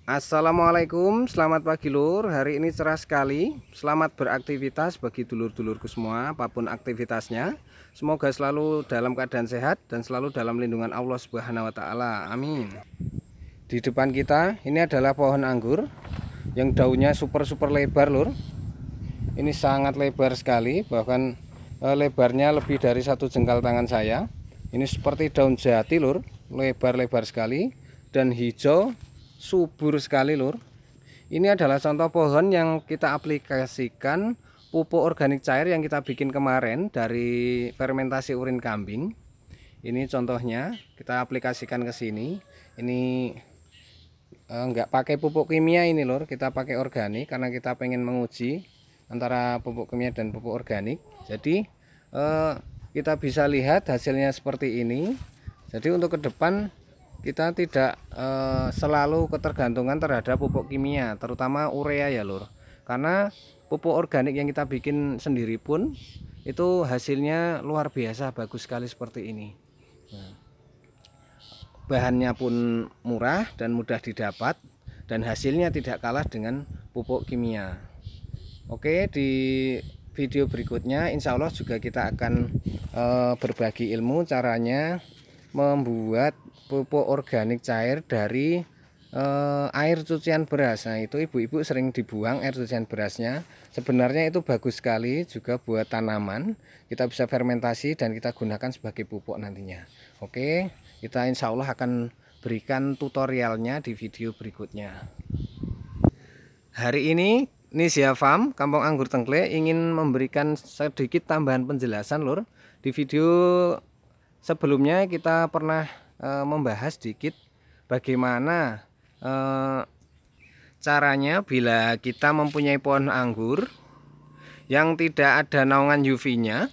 Assalamualaikum, selamat pagi lur. Hari ini cerah sekali. Selamat beraktivitas bagi dulur-dulurku semua, apapun aktivitasnya. Semoga selalu dalam keadaan sehat dan selalu dalam lindungan Allah Subhanahu wa taala. Amin. Di depan kita ini adalah pohon anggur yang daunnya super lebar lur. Ini sangat lebar sekali, bahkan lebarnya lebih dari 1 jengkal tangan saya. Ini seperti daun jati lur, lebar-lebar sekali dan hijau subur sekali lur. Ini adalah contoh pohon yang kita aplikasikan pupuk organik cair yang kita bikin kemarin dari fermentasi urin kambing. Ini contohnya kita aplikasikan ke sini. Ini enggak pakai pupuk kimia ini lur, kita pakai organik karena kita pengen menguji antara pupuk kimia dan pupuk organik. Jadi kita bisa lihat hasilnya seperti ini. Jadi untuk ke depan kita tidak selalu ketergantungan terhadap pupuk kimia, terutama urea ya lur. Karena pupuk organik yang kita bikin sendiri pun itu hasilnya luar biasa bagus sekali seperti ini. Nah, bahannya pun murah dan mudah didapat dan hasilnya tidak kalah dengan pupuk kimia. Oke, di video berikutnya insya Allah juga kita akan berbagi ilmu caranya membuat pupuk organik cair dari air cucian beras. Nah, itu ibu-ibu sering dibuang air cucian berasnya. Sebenarnya itu bagus sekali juga buat tanaman. Kita bisa fermentasi dan kita gunakan sebagai pupuk nantinya. Oke, kita insya Allah akan berikan tutorialnya di video berikutnya. Hari ini Nisya Farm Kampung Anggur Tengklek ingin memberikan sedikit tambahan penjelasan lur. Di video sebelumnya kita pernah membahas sedikit bagaimana caranya bila kita mempunyai pohon anggur yang tidak ada naungan UV-nya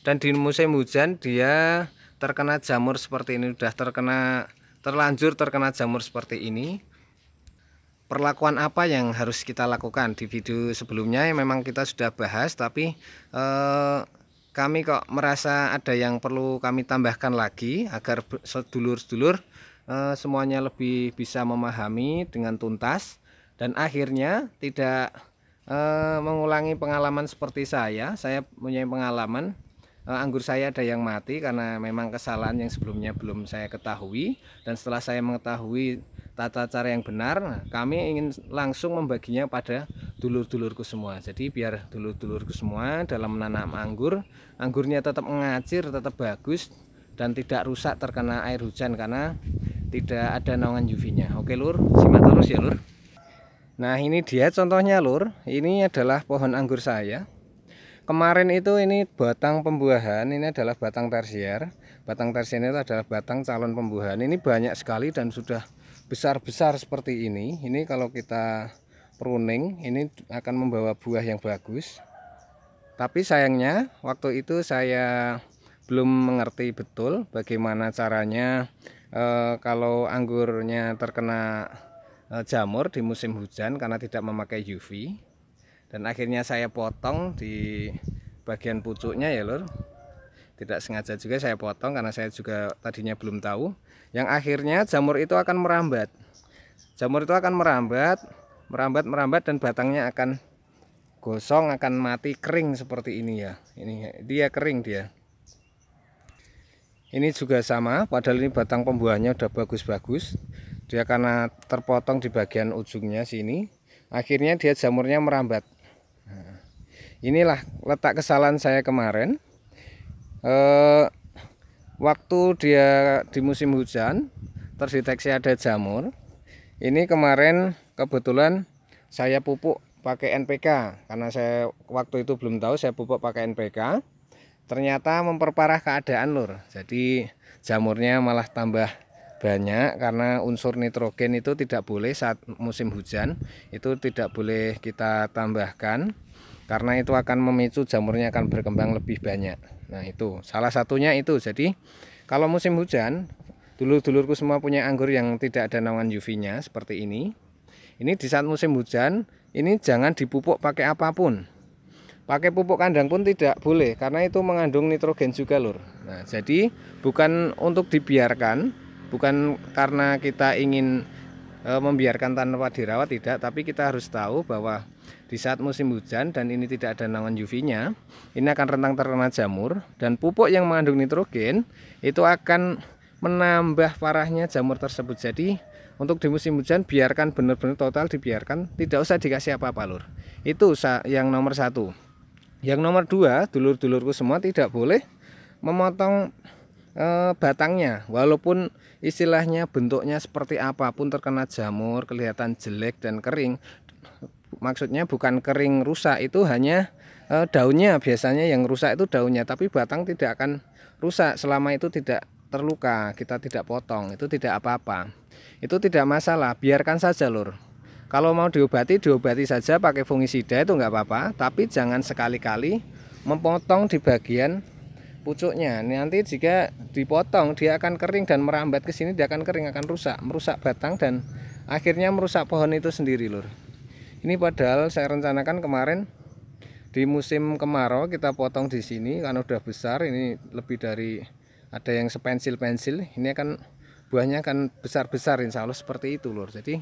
dan di musim hujan dia terkena jamur seperti ini, sudah terlanjur terkena jamur seperti ini. Perlakuan apa yang harus kita lakukan? Di video sebelumnya memang kita sudah bahas, tapi kami kok merasa ada yang perlu kami tambahkan lagi agar sedulur-sedulur semuanya lebih bisa memahami dengan tuntas dan akhirnya tidak mengulangi pengalaman seperti saya. Saya punya pengalaman anggur saya ada yang mati karena memang kesalahan yang sebelumnya belum saya ketahui, dan setelah saya mengetahui tata cara yang benar, nah, kami ingin langsung membaginya pada dulur-dulurku semua. Jadi biar dulur-dulurku semua dalam menanam anggur, anggurnya tetap mengacir, tetap bagus dan tidak rusak terkena air hujan karena tidak ada naungan UV-nya. Oke lur, simak terus ya lur. Nah, ini dia contohnya lur. Ini adalah pohon anggur saya. Kemarin itu ini batang pembuahan, ini adalah batang tersier. Batang tersier itu adalah batang calon pembuahan. Ini banyak sekali dan sudah besar-besar seperti ini. Ini kalau kita pruning ini akan membawa buah yang bagus. Tapi sayangnya waktu itu saya belum mengerti betul bagaimana caranya kalau anggurnya terkena jamur di musim hujan karena tidak memakai UV. Dan akhirnya saya potong di bagian pucuknya ya lur. Tidak sengaja juga saya potong karena saya juga tadinya belum tahu. Yang akhirnya jamur itu akan merambat. Jamur itu akan merambat dan batangnya akan gosong, akan mati, kering seperti ini ya. Ini dia kering dia. Ini juga sama, padahal ini batang pembuahannya udah bagus-bagus. Dia karena terpotong di bagian ujungnya sini, akhirnya dia jamurnya merambat. Nah, inilah letak kesalahan saya kemarin. Waktu dia di musim hujan terdeteksi ada jamur. Ini kemarin kebetulan saya pupuk pakai NPK karena saya waktu itu belum tahu, saya pupuk pakai NPK. Ternyata memperparah keadaan lur. Jadi jamurnya malah tambah banyak karena unsur nitrogen itu tidak boleh saat musim hujan, itu tidak boleh kita tambahkan karena itu akan memicu jamurnya akan berkembang lebih banyak. Nah, itu salah satunya itu. Jadi kalau musim hujan, dulur-dulurku semua punya anggur yang tidak ada naungan UV-nya seperti ini. Ini di saat musim hujan, ini jangan dipupuk pakai apapun. Pakai pupuk kandang pun tidak boleh karena itu mengandung nitrogen juga lur. Nah, jadi bukan untuk dibiarkan, bukan karena kita ingin membiarkan tanpa dirawat, tidak, tapi kita harus tahu bahwa di saat musim hujan dan ini tidak ada naungan UV-nya, ini akan rentan terkena jamur, dan pupuk yang mengandung nitrogen itu akan menambah parahnya jamur tersebut. Jadi untuk di musim hujan biarkan benar-benar total, dibiarkan, tidak usah dikasih apa-apa lur. Itu yang nomor satu. Yang nomor dua, dulur-dulurku semua, tidak boleh memotong batangnya, walaupun istilahnya bentuknya seperti apapun terkena jamur, kelihatan jelek dan kering. Maksudnya bukan kering rusak, itu hanya daunnya biasanya yang rusak, itu daunnya, tapi batang tidak akan rusak selama itu tidak terluka, kita tidak potong, itu tidak apa-apa, itu tidak masalah, biarkan saja lur. Kalau mau diobati, diobati saja pakai fungisida, itu nggak apa-apa, tapi jangan sekali-kali memotong di bagian pucuknya. Nanti jika dipotong dia akan kering dan merambat ke sini, dia akan kering, akan merusak batang dan akhirnya merusak pohon itu sendiri lur. Ini padahal saya rencanakan kemarin di musim kemarau kita potong di sini karena udah besar, ini lebih dari, ada yang sepensil-pensil, ini akan buahnya akan besar-besar insya Allah seperti itu lur. Jadi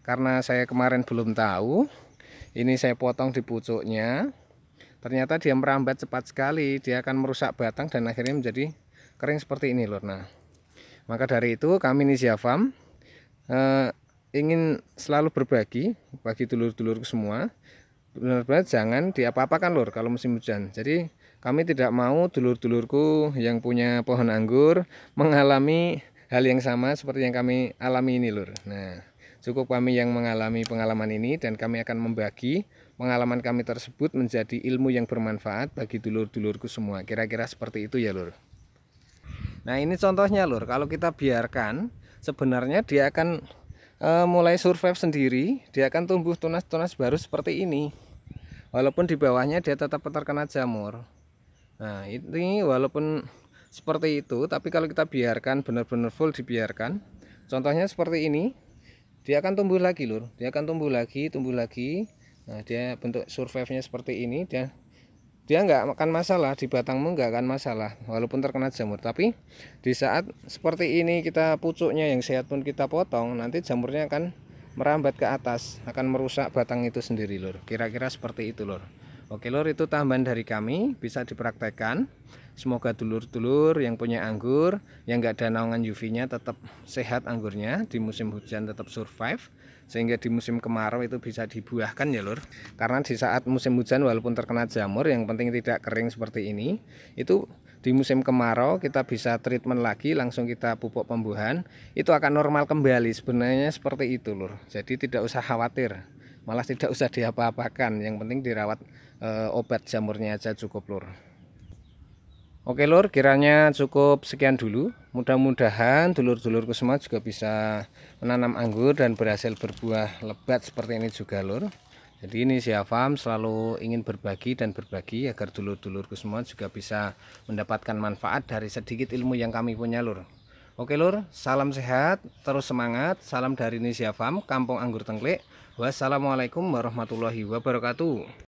karena saya kemarin belum tahu, ini saya potong di pucuknya. Ternyata dia merambat cepat sekali, dia akan merusak batang dan akhirnya menjadi kering seperti ini lur. Nah, maka dari itu kami Nisia Farm ingin selalu berbagi bagi dulur-dulurku semua. Benar-benar jangan diapa-apakan lur kalau musim hujan. Jadi kami tidak mau dulur-dulurku yang punya pohon anggur mengalami hal yang sama seperti yang kami alami ini lur. Nah, cukup kami yang mengalami pengalaman ini dan kami akan membagi pengalaman kami tersebut menjadi ilmu yang bermanfaat bagi dulur-dulurku semua. Kira-kira seperti itu ya lur. Nah, ini contohnya lur, kalau kita biarkan sebenarnya dia akan mulai survive sendiri, dia akan tumbuh tunas-tunas baru seperti ini. Walaupun di bawahnya dia tetap terkena jamur. Nah, ini walaupun seperti itu, tapi kalau kita biarkan benar-benar full dibiarkan, contohnya seperti ini, dia akan tumbuh lagi lur, dia akan tumbuh lagi. Nah, dia bentuk survive-nya seperti ini, dia nggak akan masalah, di batangmu nggak akan masalah walaupun terkena jamur. Tapi di saat seperti ini kita pucuknya yang sehat pun kita potong, nanti jamurnya akan merambat ke atas, akan merusak batang itu sendiri lur. Kira-kira seperti itu lur. Oke lur, itu tambahan dari kami, bisa dipraktekkan. Semoga dulur-dulur yang punya anggur, yang nggak ada naungan UV-nya, tetap sehat anggurnya, di musim hujan tetap survive, sehingga di musim kemarau itu bisa dibuahkan ya lur. Karena di saat musim hujan walaupun terkena jamur, yang penting tidak kering seperti ini, itu di musim kemarau kita bisa treatment lagi, langsung kita pupuk pembuahan, itu akan normal kembali. Sebenarnya seperti itu lur. Jadi tidak usah khawatir, malah tidak usah diapa-apakan, yang penting dirawat obat jamurnya aja cukup lur. Oke lur, kiranya cukup sekian dulu. Mudah-mudahan dulur-dulurku semua juga bisa menanam anggur dan berhasil berbuah lebat seperti ini juga lur. Jadi ini Nisia Farm selalu ingin berbagi dan berbagi agar dulur-dulurku semua juga bisa mendapatkan manfaat dari sedikit ilmu yang kami punya lur. Oke lur, salam sehat, terus semangat. Salam dari Nisia Farm, Kampung Anggur Tengklek. Wassalamualaikum warahmatullahi wabarakatuh.